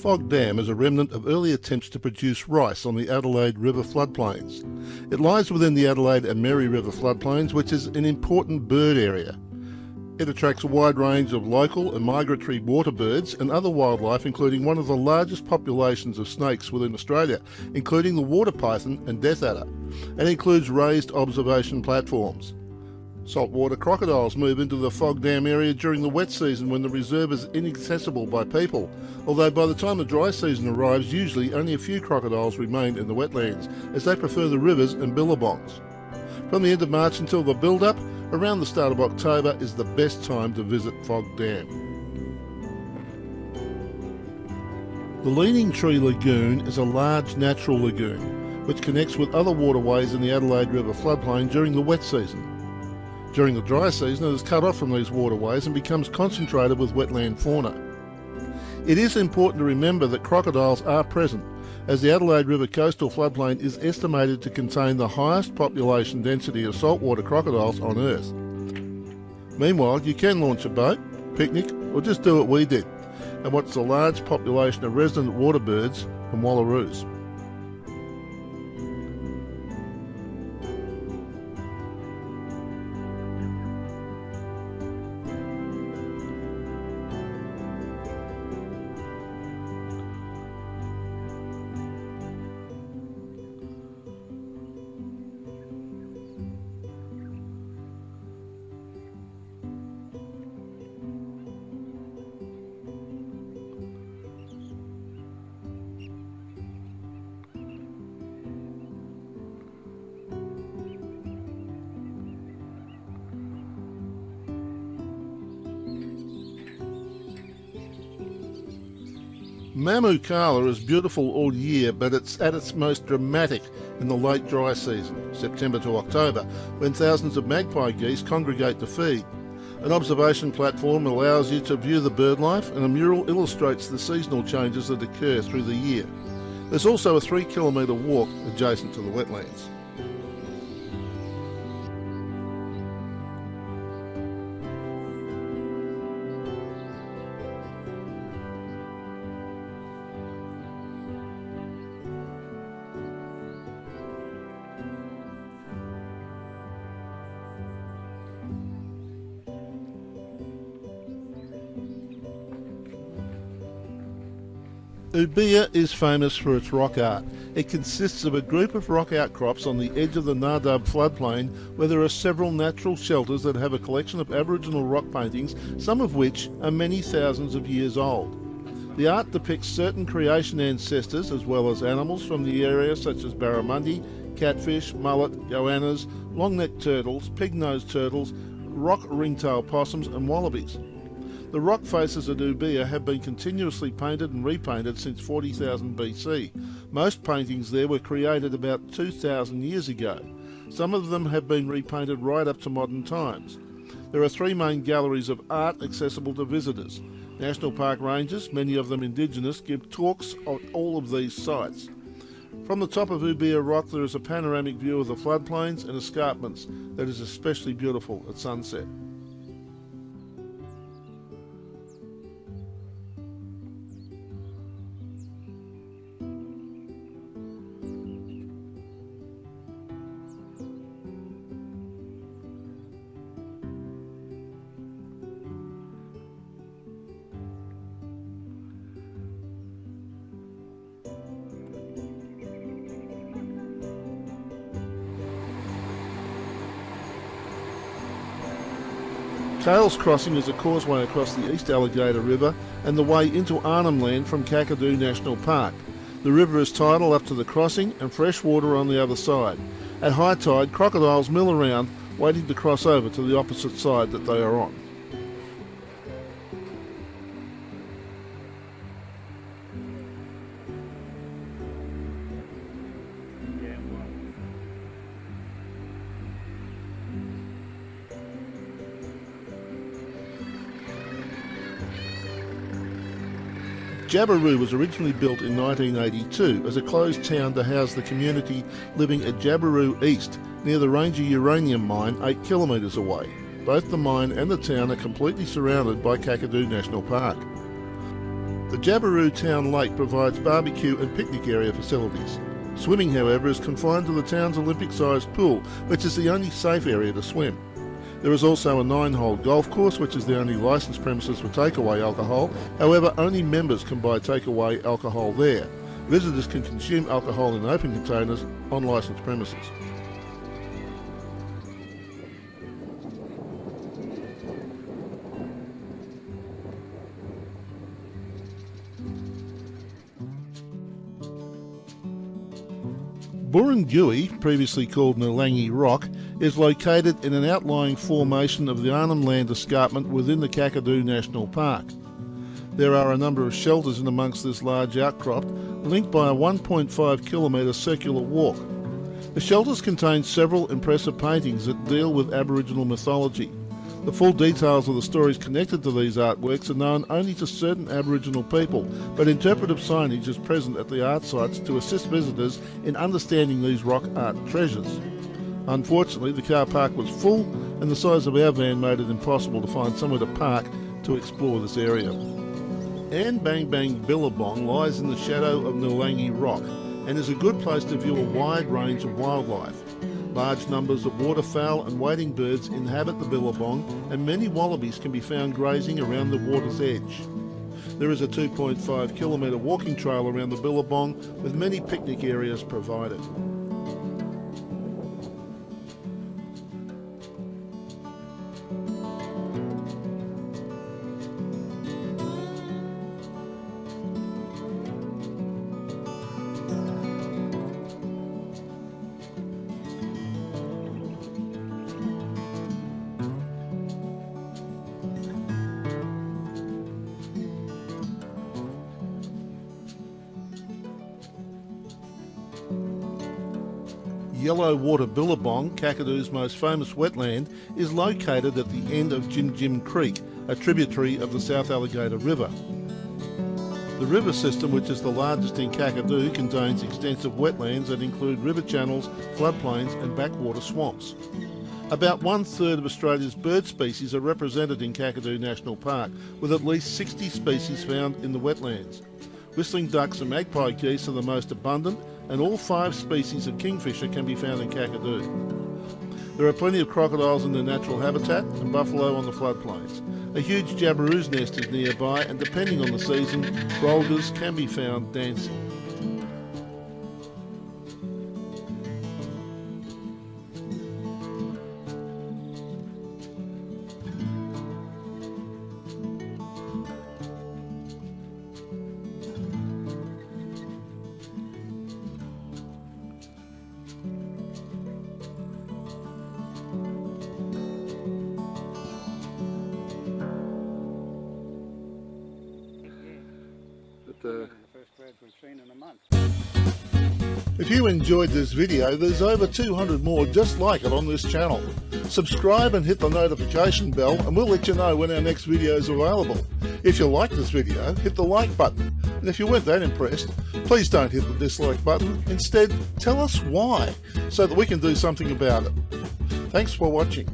Fog Dam is a remnant of early attempts to produce rice on the Adelaide River floodplains. It lies within the Adelaide and Mary River floodplains, which is an important bird area. It attracts a wide range of local and migratory water birds and other wildlife, including one of the largest populations of snakes within Australia, including the water python and death adder, and includes raised observation platforms. Saltwater crocodiles move into the Fog Dam area during the wet season when the reserve is inaccessible by people, although by the time the dry season arrives, usually only a few crocodiles remain in the wetlands, as they prefer the rivers and billabongs. From the end of March until the build-up, around the start of October is the best time to visit Fog Dam. The Leaning Tree Lagoon is a large natural lagoon which connects with other waterways in the Adelaide River floodplain during the wet season. During the dry season, it is cut off from these waterways and becomes concentrated with wetland fauna. It is important to remember that crocodiles are present, as the Adelaide River coastal floodplain is estimated to contain the highest population density of saltwater crocodiles on Earth. Meanwhile, you can launch a boat, picnic, or just do what we did, and watch the large population of resident water birds and wallaroos. Mamukala is beautiful all year, but it's at its most dramatic in the late dry season, September to October, when thousands of magpie geese congregate to feed. An observation platform allows you to view the bird life, and a mural illustrates the seasonal changes that occur through the year. There's also a 3-kilometre walk adjacent to the wetlands. Ubia is famous for its rock art. It consists of a group of rock outcrops on the edge of the Nardub floodplain, where there are several natural shelters that have a collection of Aboriginal rock paintings, some of which are many thousands of years old. The art depicts certain creation ancestors as well as animals from the area such as barramundi, catfish, mullet, goannas, long-necked turtles, pig-nosed turtles, rock ringtail possums and wallabies. The rock faces at Ubia have been continuously painted and repainted since 40,000 BC. Most paintings there were created about 2,000 years ago. Some of them have been repainted right up to modern times. There are 3 main galleries of art accessible to visitors. National Park rangers, many of them Indigenous, give talks at all of these sites. From the top of Ubia Rock there is a panoramic view of the floodplains and escarpments that is especially beautiful at sunset. Tails Crossing is a causeway across the East Alligator River and the way into Arnhem Land from Kakadu National Park. The river is tidal up to the crossing and fresh water on the other side. At high tide, crocodiles mill around waiting to cross over to the opposite side that they are on. Jabiru was originally built in 1982 as a closed town to house the community living at Jabiru East, near the Ranger uranium mine 8 kilometres away. Both the mine and the town are completely surrounded by Kakadu National Park. The Jabiru Town Lake provides barbecue and picnic area facilities. Swimming, however, is confined to the town's Olympic-sized pool, which is the only safe area to swim. There is also a 9-hole golf course, which is the only licensed premises for takeaway alcohol. However, only members can buy takeaway alcohol there. Visitors can consume alcohol in open containers on licensed premises. Burrangui, previously called Nulangi Rock, is located in an outlying formation of the Arnhem Land escarpment within the Kakadu National Park. There are a number of shelters in amongst this large outcrop, linked by a 1.5 kilometre circular walk. The shelters contain several impressive paintings that deal with Aboriginal mythology. The full details of the stories connected to these artworks are known only to certain Aboriginal people, but interpretive signage is present at the art sites to assist visitors in understanding these rock art treasures. Unfortunately, the car park was full and the size of our van made it impossible to find somewhere to park to explore this area. An Bang Bang Billabong lies in the shadow of Nulangi Rock and is a good place to view a wide range of wildlife. Large numbers of waterfowl and wading birds inhabit the billabong, and many wallabies can be found grazing around the water's edge. There is a 2.5 kilometre walking trail around the billabong with many picnic areas provided. Yellow Water Billabong, Kakadu's most famous wetland, is located at the end of Jim Jim Creek, a tributary of the South Alligator River. The river system, which is the largest in Kakadu, contains extensive wetlands that include river channels, floodplains and backwater swamps. About 1/3 of Australia's bird species are represented in Kakadu National Park, with at least 60 species found in the wetlands. Whistling ducks and magpie geese are the most abundant, and all 5 species of kingfisher can be found in Kakadu. There are plenty of crocodiles in their natural habitat and buffalo on the floodplains. A huge jabiru's nest is nearby, and depending on the season, brolgas can be found dancing. The first birds we've seen in a month. If you enjoyed this video, there's over 200 more just like it on this channel. Subscribe and hit the notification bell and we'll let you know when our next video is available. If you liked this video, hit the like button. And if you weren't that impressed, please don't hit the dislike button. Instead, tell us why, so that we can do something about it. Thanks for watching.